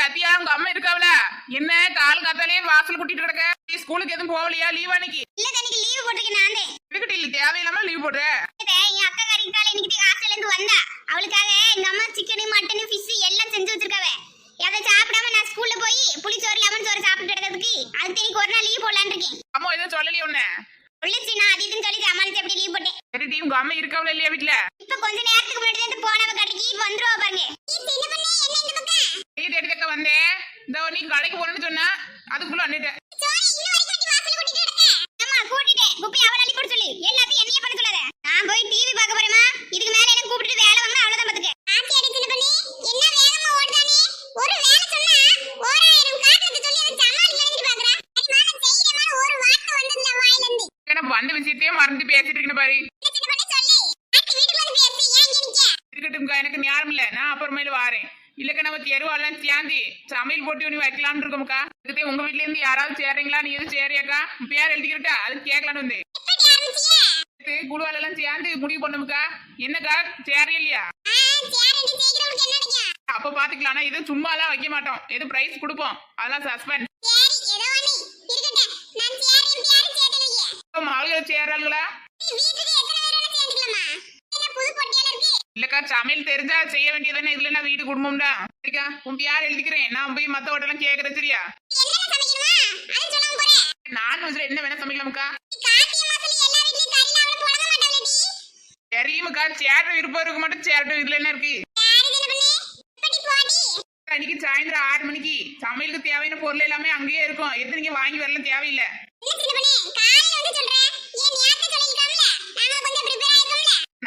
சத்யா உங்க அம்மா இருக்காவல? என்ன கால் காத்தாலே வாசல் கூட்டிட்டு கிடக்க? நீ ஸ்கூலுக்கு எதுவும் போகலையா? லீவ் அன்னைக்கு? இல்ல தனிக்கு லீவ் போட்டுருக்கேன் நானே. இதுக்கிட்ட இல்ல தேவையில்லாம லீவ் போடுற. என் அக்கா காரி காலை இன்னைக்கு ஹாஸ்டல்ல இருந்து வந்தா. அவளுக்காக எங்க அம்மா சிக்கன் மட்டன் ஃபிஷ் எல்லாம் செஞ்சு வச்சிருக்காவ. அத சாப்பிடாம நான் ஸ்கூல்ல போய் புளிச்சோறு லெமன் சோறு சாப்பிட்டு கிடக்கிறதுக்கு அதுக்கு இன்னைக்கு ஒரு நாள் லீவ் போடலான்னு இருக்கேன். அம்மா எதுவும் சொல்லலையே உன்ன? சொல்லிச்சு, நான் அது இதுன்னு சொல்லி சமாளிச்சு அப்படி லீவ் போட்டேன். சரி டீ, உங்க அம்மா இருக்காவல இல்லையா வீட்டுல? இப்ப கொஞ்ச நேரத்துக்கு முன்னாடி வந்து போனவ கடைக்கு இப்ப வந்துருவா பாருங்க. தேடி தக்க வந்தேன். இந்த நீ கடைக்கு போறேன்னு சொன்னா அதுக்குள்ள வந்துட்டேன். கூட்டிட்டேன் குப்பி அவள அள்ளி போட சொல்லி எல்லாத்தையும் என்னையே பண்ண சொல்லாத. நான் போய் டிவி பார்க்க போறேமா. இதுக்கு மேல என்ன கூப்பிட்டு வேலை வாங்கினா அவ்வளவுதான் பாத்துக்க. ஆச்சி அடிச்சிட்டு பண்ணி என்ன வேகமா ஓடுதானே. ஒரு வேலை சொன்னா 1000 காரணத்தை சொல்லி அதை சமாளிக்கணும்னு பாக்குறா. அது நான் செய்யறமா ஒரு வார்த்தை வந்ததுல வாயில இருந்து. என்ன வந்த விஷயத்தையே மறந்து பேசிட்டு இருக்கேன் பாரு. என்ன பண்ணி சொல்லி ஆச்சி வீட்டுக்கு வந்து பேசி ஏன் இங்க நிக்க? இருக்கட்டும்க்கா, எனக்கு ஞாபகம் இல்ல. நான் அப்புறமேல வாரேன். இல்லக்க நம்ம தெருவாலாம் சேர்ந்து சமையல் போட்டி ஒன்று வைக்கலாம்னு இருக்கோம்க்கா. இதுக்கே உங்க வீட்ல இருந்து யாராவது சேரீங்களா? நீ எதுவும் சேரியாக்கா? பேர் எழுதிக்கிட்டா அது கேட்கலான்னு வந்து குழுவால எல்லாம் சேர்ந்து முடிவு பண்ணும்க்கா. என்னக்கா சேரி இல்லையா? அப்ப பாத்துக்கலாம். ஆனா இது சும்மாலாம் வைக்க மாட்டோம். எது பிரைஸ் கொடுப்போம். அதெல்லாம் சஸ்பெண்ட். மாவுல சேராளுங்களா? இல்லக்கா, சமையல் தெரிஞ்சா செய்ய வேண்டியதானே. இதுல நான் வீட்டு குடும்பம்டா. சரிக்கா, உன் யார் எழுதிக்கிறேன். நான் போய் மத்த ஹோட்டலாம் கேட்கறேன். சரியா? நான் என்ன வேணா சமைக்கலாம்க்கா? தெரியுமுக்கா, சேர விருப்பம் இருக்க மட்டும் சேரட்டும். இதுல என்ன இருக்கு? அன்னைக்கு சாயந்தரம் 6 மணிக்கு சமையலுக்கு தேவையான பொருள் எல்லாமே அங்கேயே இருக்கும். எது நீங்க வாங்கி வரலாம் தேவையில்லை.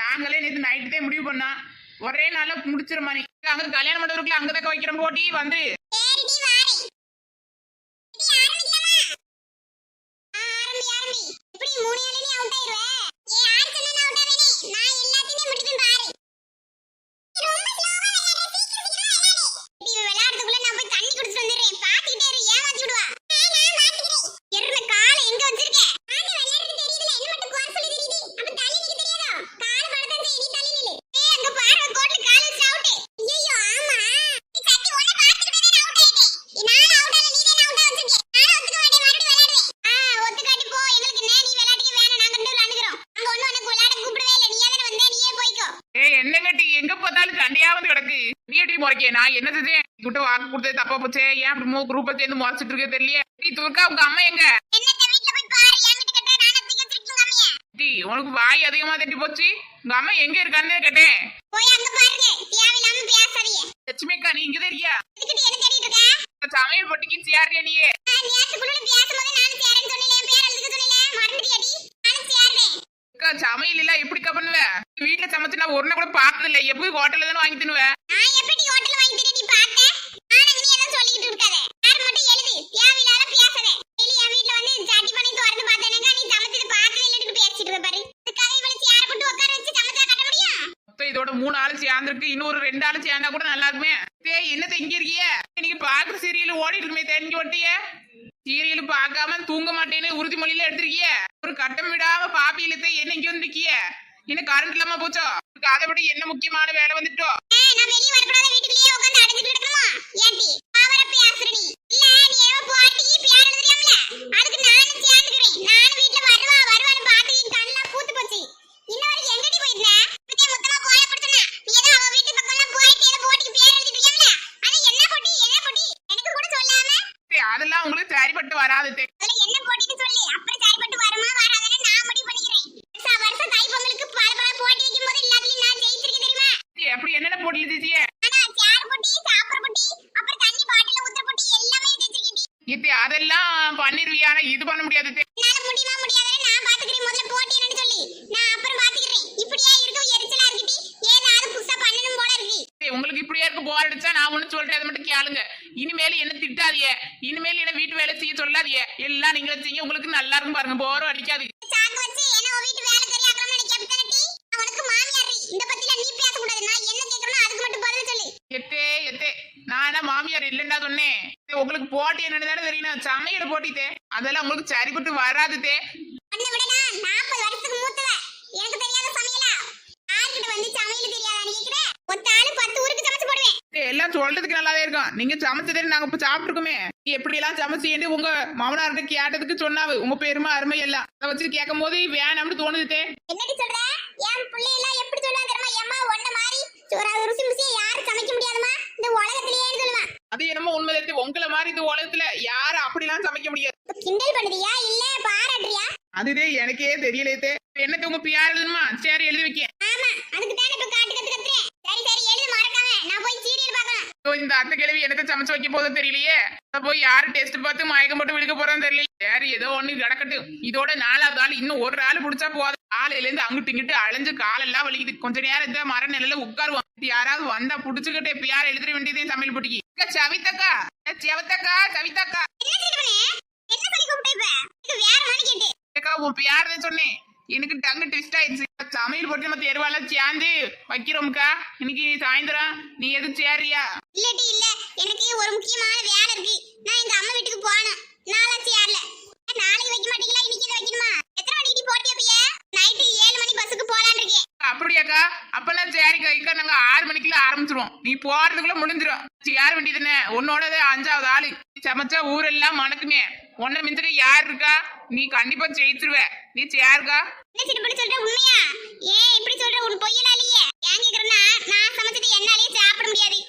நாங்களே நேற்று நைட்டு தான் முடிவு பண்ணோம். ஒரே நாள்ல முடிச்சிட மாதிரி. அங்க கல்யாண மண்டபத்துக்குள்ள அங்கதான் வைக்கிறோம். போட்டி வந்து நான் என்ன செஞ்சேன்? கிட்ட வாக்கு கொடுத்தது தப்பா போச்சே. ஏன் அப்படி குரூப்பை சேர்ந்து முறைச்சிட்டு இருக்க தெரியல. நீ துர்கா, உங்க அம்மா எங்க? உனக்கு வாய் அதிகமா தட்டி போச்சு. உங்க அம்மா எங்க இருக்கான்னு கேட்டேன். லட்சுமிக்கா, நீ இங்கதான் இருக்கியா? சமையல் போட்டிக்கு சேரியா? நீயே சமையல் இல்ல எப்படிக்கா பண்ணுவ? வீட்டுல சமைச்சு நான் ஒரு நாள் கூட பார்த்தது இல்ல. எப்படி ஹோட்டல்ல தானே வாங்கி தின்னுவேன். இதோட 3 ஆளு சேர்ந்துருக்கு. இன்னொரு 2 ஆளு சேர்ந்தா கூட நல்லா இருக்குமே. என்ன இங்க இருக்கிய? இன்னைக்கு பாக்குற சீரியல் ஓடிட்டு இருக்குமே. தெரிஞ்சு ஓட்டிய சீரியல் பார்க்காம தூங்க மாட்டேன்னு உறுதிமொழியில எடுத்திருக்கிய. ஒரு கட்டம் விடாம பாப்பி இழுத்து என்ன இங்க வந்து நிக்கிய? என்ன கரண்ட் இல்லாம போச்சோ? அதை விட என்ன முக்கியமான வேலை வந்துட்டோ? அதெல்லாம் உங்களுக்கு சரிப்பட்டு வராது. எப்படி என்னென்ன போட்டில ஜெயிச்சிய? அதெல்லாம் பண்ணிருவியா? இது பண்ண முடியாது. உங்களுக்கு இப்படியா இருக்கு? போர் அடிச்சா நான் ஒண்ணு சொல்றேன், அதை மட்டும் கேளுங்க. இனிமேல் என்ன திட்டாதிய, இனிமேல் என்ன வீட்டு வேலை செய்ய சொல்லாதிய. எல்லாம் நீங்க செய்ய உங்களுக்கு நல்லா இருக்கும் பாருங்க. போரும் அடிக்காது. நானா மாமியார் இல்லைன்னா சொன்னேன். உங்களுக்கு போட்டி என்னன்னு தானே தெரியும். சமையல் போட்டித்தே அதெல்லாம் உங்களுக்கு சரிப்பட்டு வராதுதே. எல்லா எல்லாம் சொல்றதுக்கு நல்லாவே இருக்கும். நீங்க சமைச்சதே நாங்க இப்ப சாப்பிட்டுருக்கோமே. எப்படி எல்லாம் சமைச்சேன்னு உங்க மாமனார்கிட்ட கேட்டதுக்கு சொன்னாவு உங்க பெருமை அருமை எல்லாம். அதை வச்சு கேட்கும் போது வேணாம்னு தோணுதுட்டே. என்னடி சொல்ற? என் பிள்ளை எல்லாம் எப்படி சொல்லுவாங்க தெரியுமா? எம்மா ஒன்ன மாதிரி ருசி ருசியா யாரும் சமைக்க முடியாதுமா இந்த உலகத்திலேயே சொல்லுவான். அது என்னமோ உண்மை தெரியுது. உங்களை மாதிரி இந்த உலகத்துல யாரும் அப்படிலாம் சமைக்க முடியாது. கிண்டல் பண்ணுறியா இல்ல பாராட்டுறியா? அதுதே எனக்கே தெரியலையே. என்னது உங்க பியார் எழுதுமா? சரி எழுதி வைக்க. ஆமா அதுக்கு தானே இப்ப காட்டு கத்துறேன். சரி சரி எழுது மறக்காம. நான் போய் சீரியல் பார்க்கணும். இந்த அத்தை கிழவி எனக்கு சமைச்சு வைக்க போதும் தெரியலையே. போய் யாரு டெஸ்ட் பார்த்து மயக்கம் போட்டு விழுக்க போறோம் தெரியல. சரி ஏதோ ஒண்ணு கிடக்கட்டும். இதோட 4வது ஆள் இன்னும் ஒரு ஆள் பிடிச்சா போதும். காலையில இருந்து அங்கிட்டு இங்கிட்டு அலைஞ்சு காலெல்லாம் வலிக்குது. கொஞ்ச நேரம் இந்த மர நிலையில உட்காருவோம். யாராவது வந்தா புடிச்சுக்கிட்டே பியார் எழுதிட வேண்டியதே சமையல் போட்டிக்கு. சவித்தக்கா செவத்தக்கா சவித்தக்கா என்ன சொல்லி கூப்பிட்டே? இப்ப இது வேற மாதிரி கேட்டு. உன் பியார் சொன்னேன். எனக்கு டங்கு ட்விஸ்ட் ஆயிடுச்சு. சமையல் போட்டு நம்ம தெருவால சேர்ந்து வைக்கிறோம்க்கா. இன்னைக்கு சாயந்தரம் நீ எதுவும் சேரியா? இல்லடி இல்ல எனக்கு ஒரு முக்கியமான வேலை இருக்கு. நான் எங்க அம்மா வீட்டுக்கு போகணும். நாளாச்சு யார்ல நாளைக்கு வைக்க மாட்டீங்களா? இன்னைக்கு இதை வைக்கணுமா? எத்தனை மணிக்கு போட்டியா பையா? நைட்டு 7 மணி பஸ்ஸுக்கு போலான்னு இருக்கேன். அப்படியாக்கா? அப்பெல்லாம் சரிக்கா. நாங்க 6 மணிக்குள்ள ஆரம்பிச்சிருவோம். நீ போறதுக்குள்ள முடிஞ்சிடும். சேர் வேண்டியதுன்னு உன்னோட 5வது ஆளு. சமைச்சா ஊரெல்லாம் மணக்குமே. உன்ன மிஞ்சுக்க யார் இருக்கா? நீ கண்டிப்பா ஜெயிச்சிருவ. நீ சேருக்கா? என்ன சின்ன பண்ணி சொல்ற உண்மையா? ஏன் இப்படி சொல்ற? உன் பொய்யலாலியே ஏன் கேக்குறேன்னா நான் சமைச்சது என்னாலயே சாப்பிட முடியாது.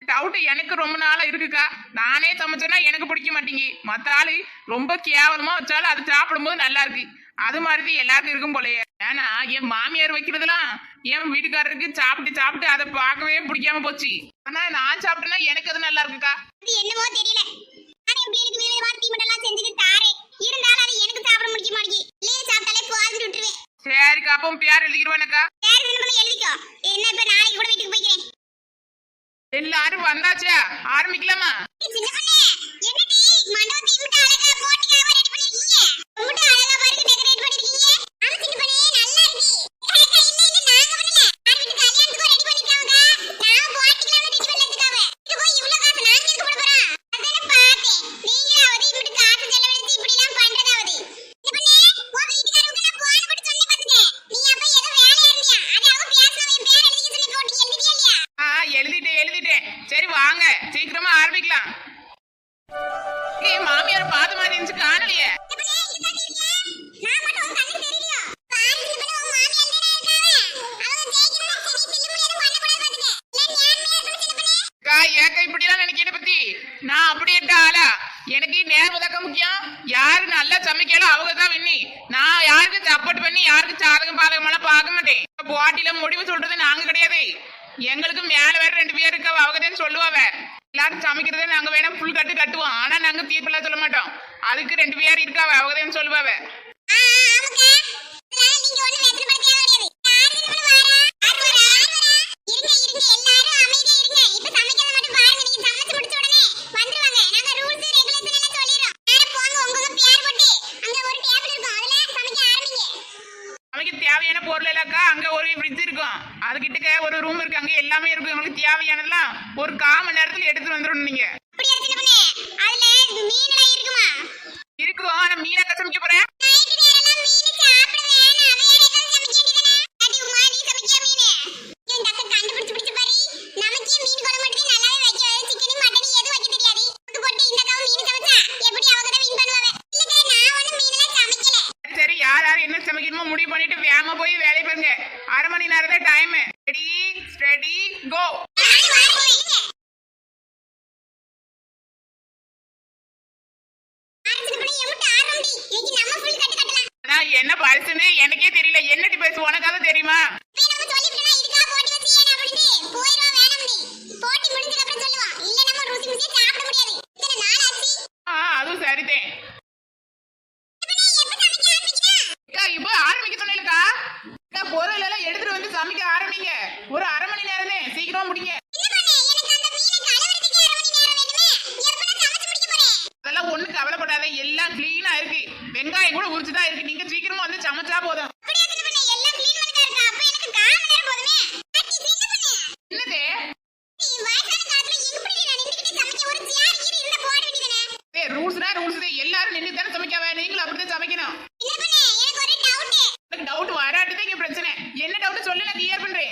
டவுட் எனக்கு ரொம்ப நாளா இருக்குக்கா. நானே சமைச்சேன்னா எனக்கு பிடிக்க மாட்டேங்கி. மத்த ஆளு ரொம்ப கேவலமா வச்சாலும் அது சாப்பிடும்போது நல்லா இருக்கு. அது மாதிரி எல்லாருக்கும் இருக்கும் போலயே. ஏன்னா என் மாமியார் வைக்கிறதுலாம் என் வீட்டுக்காரருக்கு சாப்பிட்டு அதை பார்க்கவே பிடிக்காம போச்சு. ஆனா நான் சாப்பிட்டேன்னா எனக்கு அது நல்லா இருக்குக்கா. அது என்னமோ தெரியல. நான் எப்படி எனக்கு விதவிதமா தீமட்டெல்லாம் செஞ்சுட்டு தாரேன். இருந்தாலும் அது எனக்கு சாப்பிட முடிக்க மாட்டேங்குது. இல்லையே சாப்பிட்டாலே போகாதுன்னு விட்டுருவேன். சரிக்கா அப்போ பேர் எழுதிக்கிடுவானக்கா. வேற என்ன பண்ண எழுதிக்கோ. என்ன இப்ப நாளைக்கு கூட வீட்டுக்கு போய்க்கிறேன். எல்லாரும் வந்தாச்சா? ஆரம்பிக்கலாமா? சின்ன பொண்ணே என்னடி மண்டபத்தை இம்முட்ட அழகா போட்டிக்காக ரெடி பண்ணிருக்கீங்க? இம்முட்ட அழகா பாருங்க டெக்கரேட் பண்ணிருக்கீங்க. ஆமா சின்ன பொண்ணே நல்லா இருக்கு. அக்கா இல்ல நாங்க பண்ணல. நான் வீட்டு கல்யாணத்துக்கு ரெடி பண்ணிட்டாங்க. நான் போட்டிக்கலாம் ரெடி பண்ணதுக்காக. இது போய் இவ்ளோ காசு நாங்க எங்க போட போறோம்? அதானே பார்த்தேன். நீங்களாவது இம்முட்ட காசு செலவழிச்சு இப்படி எல்லாம் பண்றதாவது. சின்ன பொண்ணே உன் வீட்டுக்காரருக்கு நான் போன் போட்டு சொன்னே பாத்துக்க. நீ அப்ப ஏதோ வேலையா இருந்தியா? அது அவங்க பேசினவன் பேர் எழுதி சொல்லி போட்டு எழுதியா இல்லையா? எழுதிட்டேன். சரி வாங்க சீக்கிரமா ஆரம்பிக்கலாம். மாமியார் பார்த்த மாதிரி இருந்துச்சு காணலையே. ஏக்கா இப்படி எல்லாம் நினைக்கிற பத்தி நான் அப்படியே ஆளா? எனக்கு நேரம் உதக்க முக்கியம். யாரு நல்லா சமைக்கல அவங்க தான் விண்ணி. நான் யாருக்கு சப்போர்ட் பண்ணி யாருக்கு சாதகம் பாதகம் எல்லாம் பார்க்க மாட்டேன். போட்டியில முடிவு சொல்றது நாங்க கிடையாது. எங்களுக்கு மேல வேற 2 பேர் இருக்கா. அவங்கதான் சொல்லுவாவ எல்லாரும் சமைக்கிறதே நாங்க வேணா புல் கட்டுவோம். ஆனா நாங்க தீர்ப்பெல்லாம் சொல்ல மாட்டோம். அதுக்கு 2 பேர் இருக்காவ அவங்கதான் சொல்லுவாவ. தேவையான பொருள் எல்லாக்கா அங்க ஒரு ஃப்ரிட்ஜ் இருக்கும். அதுகிட்ட ஒரு ரூம் இருக்கு. அங்க எல்லாமே இருக்கும். உங்களுக்கு தேவையானதெல்லாம் ஒரு 1/4 மணி நேரத்துல எடுத்து வந்துடணும். நீங்க இருக்கும். ஆனா மீனாக்கா சமைக்க போறேன். சரி யார் யார் என்ன சமைக்கணுமோ முடிவு பண்ணிட்டு வேகமா போய் வேலையை பாருங்க. 1/2 மணி நேரம் தான் டைம். ரெடி ஸ்டடி கோ. என்ன பரிசுன்னு எனக்கே தெரியல. என்னடி பரிசு உனக்காக தெரியுமா? அதுவும் சரிதேன். இப்ப ஆரம்பிக்க சொன்னீங்கக்கா. பொருள் எல்லாம் எடுத்துட்டு வந்து சமைக்க ஆரம்பிங்க. ஒரு 1/2 மணி நேரமே சீக்கிரமா முடிங்க. அதெல்லாம் ஒண்ணு கவலைப்படாத. எல்லாம் கிளீனா இருக்கு. வெங்காயம் கூட உரிச்சுதான் இருக்கு. நீங்க சீக்கிரமா வந்து சமைச்சா போதும். என்னது ரூல்ஸ்னா ரூல்ஸ். எல்லாரும் நின்று தானே சமைக்காவ. நீங்களும் அப்படிதான் சமைக்கணும். டவுட் வராட்டுதான் இங்க பிரச்சனை. என்ன டவுட் சொல்லு நான் கிளியர் பண்றேன்.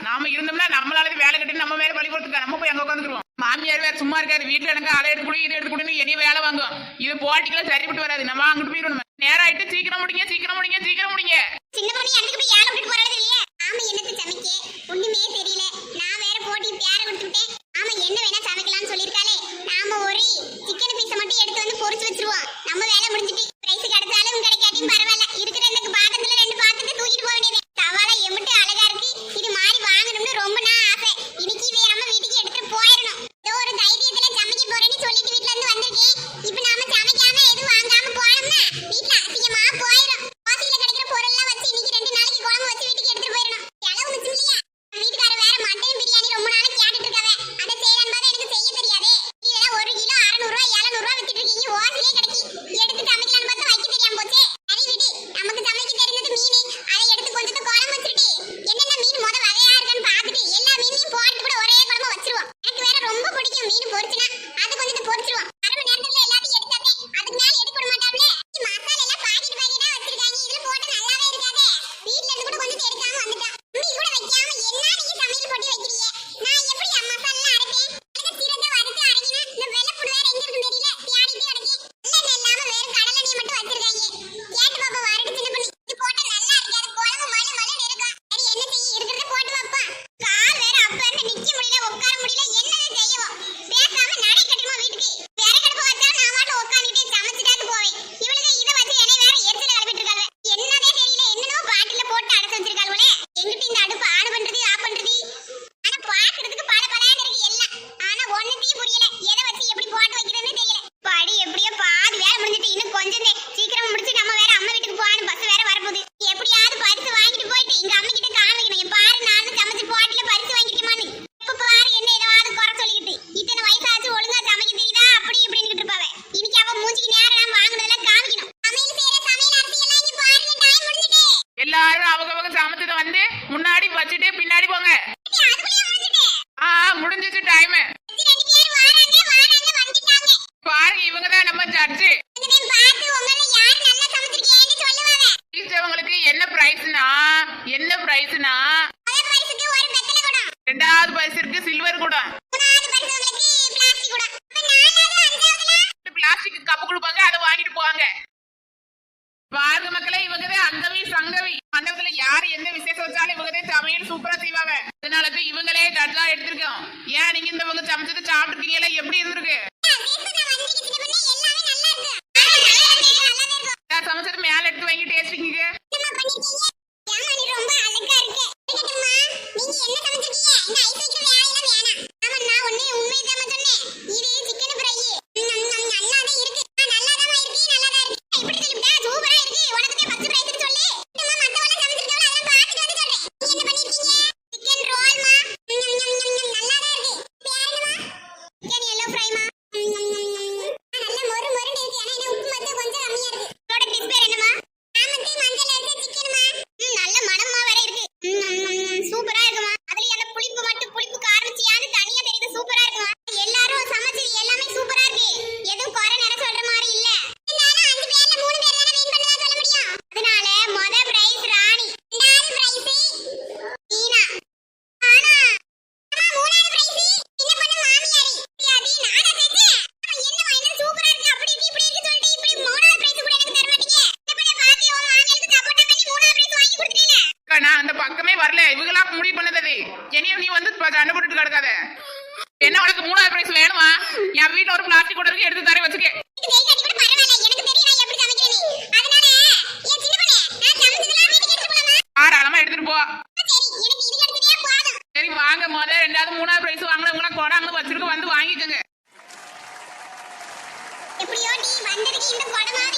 நாம இருந்தோம்னா நம்மளால வேலை கட்டி நம்ம மேல பழி கொடுத்துருக்கா நம்ம போய் அங்க உட்காந்துருவோம். மாமியார் வேற சும்மா இருக்காது, வீட்டுல எனக்கு அதை எடுத்துக்கூட இதை எடுத்துக்கூடன்னு என்னைய வேலை வாங்கும். இது போட்டிக்கெல்லாம் சரிப்பட்டு வராது. நம்ம அங்கிட்டு போயிடணும். நேரம் ஆயிட்டு, சீக்கிரம் முடிங்க சீக்கிரம் முடிங்க சீக்கிரம் முடிங்க. சின்ன பொண்ணு எனக்கு போய் ஏழை விட்டு போறது இல்லையே. ஆமா என்னத்து சமைக்க ஒண்ணுமே தெரியல. நான் வேற போட்டி பேர விட்டுட்டேன். ஆமா என்ன வேணா சமைக்கலாம்னு சொல்லிருக்காளே. நாம ஒரு சிக்கன் பீஸ மட்டும் எடுத்து வந்து பொரிச்சு வச்சிருவோம். நம்ம வேலை முடிஞ்சிட்டு பிரைஸ் கிடைச்சாலும் கிடைக்காட்டியும் பரவாயில்ல. இருக்கிற இந்த பாத்திரத்துல 2 பாத்திரத்தை தூக்கிட்டு போக வேண்டியது. தவால எம்பிட்டு அழகா இருக்கு. இது மாதிரி வாங்கணும்னு ரொம்ப நாள் ஆசை. இன்னைக்கு இதை நம்ம வீட்டுக்கு எடுத்துட்டு போயிடணும். ஏதோ ஒரு தைரியத்துல சமைக்க போறேன்னு சொல்லிட்டு வீட்டுல இருந்து வந்திருக்கேன். இப்ப நாம சமைக்காம எதுவும் வாங்காம போனோம்னா வீட்டுல அசிங்கமா போயிடும். வாசியில கிடைக்கிற பொருள் எல்லாம் வச்சு இன்னைக்கு 2 நாளைக்கு குழம்பு வச்சு வீட்டுக்கு எடுத்துட்டு போயிடணும். செலவு மிச்சம் இல்லையா? வீட்டுக்கார வேற மட்டன் பிரியாணி ரொம்ப நாளா கேட்டுட்டு இருக்காவே. அதை செய்யலான்னு பார்த்தா எனக்கு செய்ய தெரியாதே. இதெல்லாம் 1 கிலோ 600 ரூபாய் 700 ரூபாய் வித்துட்டு இருக்கீங்க. வாசிலே கிடைக்கி எடுத்து சமைக்கலான்னு பார்த்தா வைக்க தெரியாம போச்சே. சரி விடு, நமக்கு சமைக்க தெரிஞ்சது மீன். அதை எடுத்து கொஞ்சம் குழம்பு வச்சிருட்டி என்னென்ன மீன் முத வகையா இருக்கான்னு பார்த்துட்டு எல்லா மீனையும் போட்டு கூட ஒரே குழம்பு வச்சிருவோம். எனக்கு வேற ரொம்ப பிடிக்கும் மீன் பொரிச்சுனா. அது கொஞ்சம் பொரிச்சிருவோம். 1/2 மணி நேரத்துல எல்லாத்தையும் எடுத்தாதே. அதுக்கு மேல எடுக்க மாட்டாங்களே. மசாலா எல்லாம் பாக்கெட் பாக்கெட்டா வச்சிருக்காங்க. இதுல போட்டு நல்லாவே இருக்காதே. வீட்ல இருந்து கூட கொஞ்சம் எடுக்காம வந்துட்டா. மீன் கூட வைக்காம என்ன நீங்க சமையல் போட்டு வைக்கிறீங்க? நான் எப்படி மசாலா அரைப்பேன்? எனக்கு சீரகத்தை வறுத்து அரைக்கினா இந்த வெள்ளை புடு வேற எங்க இருக்கு தெரியல. தேடிட்டு கிடக்கேன். இல்ல இல்லாம வெறும் கடலை எண்ணெய் மட்டும் வச்சிருக்காங்க. கேட்டு பாப்பா வரட்டு சின்ன பண்ணி. இது போட்டா நல்லா இருக்காது. குழம்பு மலை மலைன்னு இருக்கும். சரி என்ன செய்ய இருக்கிறத போட்டு வைப்பா. கால் வேற அப்ப இருந்து நிக்க முடியல உட்கார முடியல. என்னவே செய்யவும் பேசாம நடை கட்டுமா வீட்டுக்கு. வேற கடுப்பு வச்சா நான் மாட்ட உட்காந்துட்டே சமைச்சிட்டாது போவேன். இவளுக்கு இதை வச்சு என்னை வேற எரிச்சல கிளப்பிட்டு இருக்காங்க. என்னதே தெரியல. என்னென்னோ பாட்டில போட்டு அடைச்சு வச்சிருக்காங்களே. எங்கிட்ட இந்த அடுப்பு ஆன் பண்றது ஆஃப் பண்றது. ஆனா பாக்குறதுக்கு பல பலன்னு இருக்கு எல்லாம். ஆனா ஒண்ணுத்தையும் புரியல. எதை வச்சு எப்படி போட்டு வைக்கிறதுன்னு தெரியல. படி எப்படியோ பாதி வேலை முடிஞ்சிட்டு இன்னும் கொஞ்சம் சீக்கிரம் முடிச்சு நம்ம வேற அம்மா வீட்டுக்கு போகணும். பஸ் வேற வரப்போகுது. எப்படியாவது பரிசு வாங்கிட்டு போயிட்டு எங்க அம்மா கிட்ட காமிக்கணும். பாரு நான் சமைச்சு போட்டில பரிசு வாங்கிட்டுமான்னு. இப்ப பாரு என்ன ஏதாவது குறை சொல்லிக்கிட்டு இத்தனை வயசாச்சு ஒழுங்கா சமைக்க தெரியுதா அப்படி இப்படின்னு இருப்பாவே. இன்னைக்கு அவ மூஞ்சிக்கு நேரம் நான் வாங்கினதெல்லாம் காமிக்கணும். சமையல் செய்யற சமையல் அரிசி எல்லாம் இங்க பாருங்க. டைம் முடிஞ்சிட்டு எல்லாரும் அவங்க சமைச்சதை வந்து முன்னாடி வச்சுட்டு பின்னாடி போங்க. அதுக்குள்ளே முடிஞ்சிட்டு முடிஞ்சிச்சு டைம். 2 பேர் வராங்க வந்துட்டாங்க. பாருங்க இவங்கதான் நம்ம ஜட்ஜு. இதை பார்த்து உங்களை யார் நல்லா சமைச்சிருக்கீங்கன்னு சொல்லுவாங்க. ஜெயிச்சவங்களுக்கு என்ன பிரைஸ்னா முதல் பரிசுக்கு ஒரு வெத்தலை குடம். 2வது பரிசுக்கு சில்வர் குடம். 3வது பரிசுக்கு பிளாஸ்டிக் குடம். அப்ப 4வது 5வதுல பிளாஸ்டிக் கப்பு கொடுப்பாங்க. அதை வாங்கிட்டு போவாங்க. பாருங்க மக்களே, இவங்கதான் அங்கவி சங்கவி. மண்டபத்துல யாரு எந்த விசேஷம் வச்சாலும் இவங்கதான் சமையல் சூப்பரா செய்வாங்க. அதனாலதான் இவங்களே ஜட்ஜா எடுத்திருக்கோம். ஏன் நீங்க இந்த சமைச்சது சாப்பிட்டுருக்கீங்களா? எப்படி இருந்திருக்கு? சமைச்சது மேல எடுத்து வாங்கி டேஸ்டிங்க. நான் அந்த பக்கமே வரல. இவங்களா முடிவு பண்ணது. இனியும் நீ வந்து சண்டை போட்டுட்டு கிடக்காத. என்ன உனக்கு 3வது பிரைஸ் வேணுமா? என் வீட்டுல ஒரு பிளாஸ்டிக் கூட இருக்கு, எடுத்து தரேன் வச்சுக்க. தாராளமா எடுத்துட்டு போ. சரி வாங்க, 1வது 2வது 3வது பிரைஸ் வாங்கினவங்க கொடாங்கன்னு வச்சிருக்க, வந்து வாங்கிக்கோங்க. எப்படியோ நீ வந்ததுக்கு இந்த கொடமாவது